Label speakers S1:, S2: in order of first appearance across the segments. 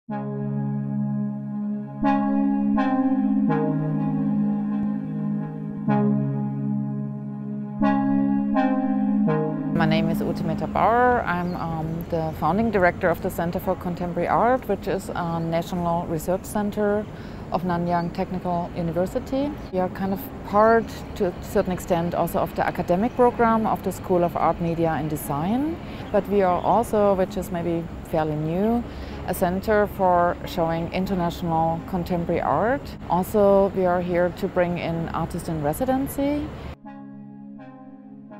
S1: My name is Ute Meta Bauer. I'm the founding director of the Center for Contemporary Art, which is a national research center of Nanyang Technical University. We are kind of part, to a certain extent, also of the academic program of the School of Art, Media and Design. But we are also, which is maybe fairly new, a center for showing international contemporary art. Also, we are here to bring in artists in residency.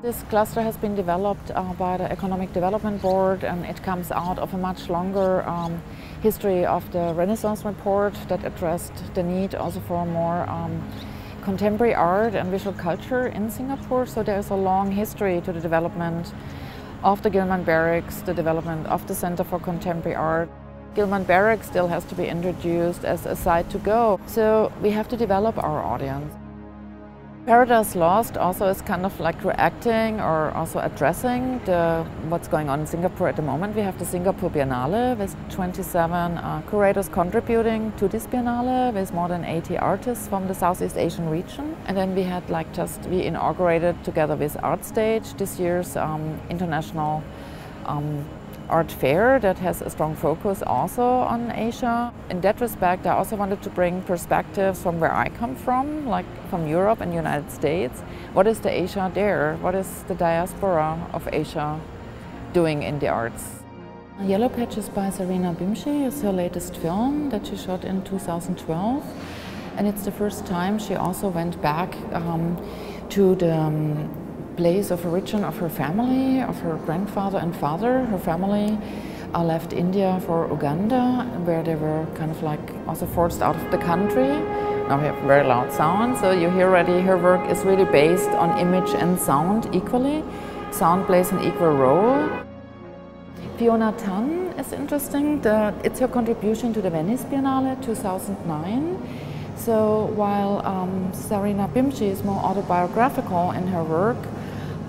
S1: This cluster has been developed by the Economic Development Board, and it comes out of a much longer history of the Renaissance report that addressed the need also for more contemporary art and visual culture in Singapore. So there's a long history to the development of the Gilman Barracks, the development of the Center for Contemporary Art. Gilman Barracks still has to be introduced as a site to go. So we have to develop our audience. Paradise Lost also is kind of like reacting or also addressing what's going on in Singapore at the moment. We have the Singapore Biennale with 27 curators contributing to this Biennale with more than 80 artists from the Southeast Asian region. And then we had we inaugurated together with ArtStage this year's international art fair that has a strong focus also on Asia. In that respect, I also wanted to bring perspectives from where I come from, like from Europe and United States. What is the Asia there? What is the diaspora of Asia doing in the arts? Yellow Patches by Zarina Bhimji is her latest film that she shot in 2012. And it's the first time she also went back to the place of origin of her family, of her grandfather and father. Her family left India for Uganda, where they were kind of like also forced out of the country. Now we have very loud sound, so you hear already her work is really based on image and sound equally. Sound plays an equal role. Fiona Tan is interesting. It's her contribution to the Venice Biennale 2009. So while Zarina Bhimji is more autobiographical in her work,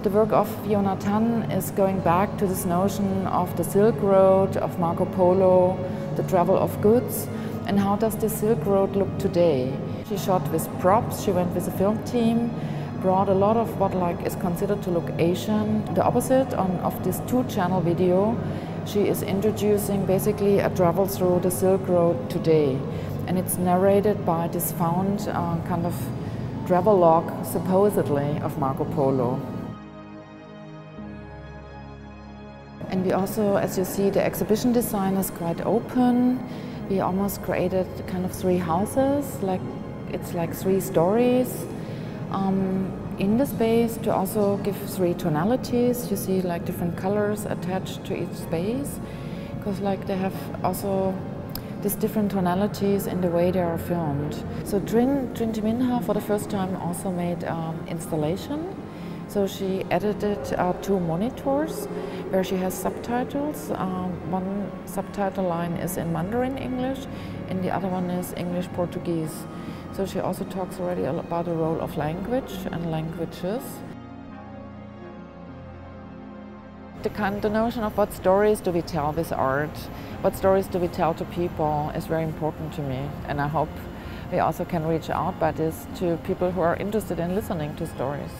S1: the work of Fiona Tan is going back to this notion of the Silk Road, of Marco Polo, the travel of goods, and how does the Silk Road look today? She shot with props, she went with a film team, brought a lot of what is considered to look Asian. The opposite of this 2-channel video, she is introducing basically a travel through the Silk Road today. And it's narrated by this found kind of travelogue, supposedly, of Marco Polo. And we also, as you see, the exhibition design is quite open. We almost created kind of 3 houses, it's like 3 stories in the space to also give 3 tonalities. You see like different colors attached to each space, because they have also these different tonalities in the way they are filmed. So Trin Minha for the first time also made installation. So she edited 2 monitors where she has subtitles. One subtitle line is in Mandarin English and the other one is English Portuguese. So she also talks already about the role of language and languages. The notion of what stories do we tell with art, what stories do we tell to people is very important to me, and I hope we also can reach out by this to people who are interested in listening to stories.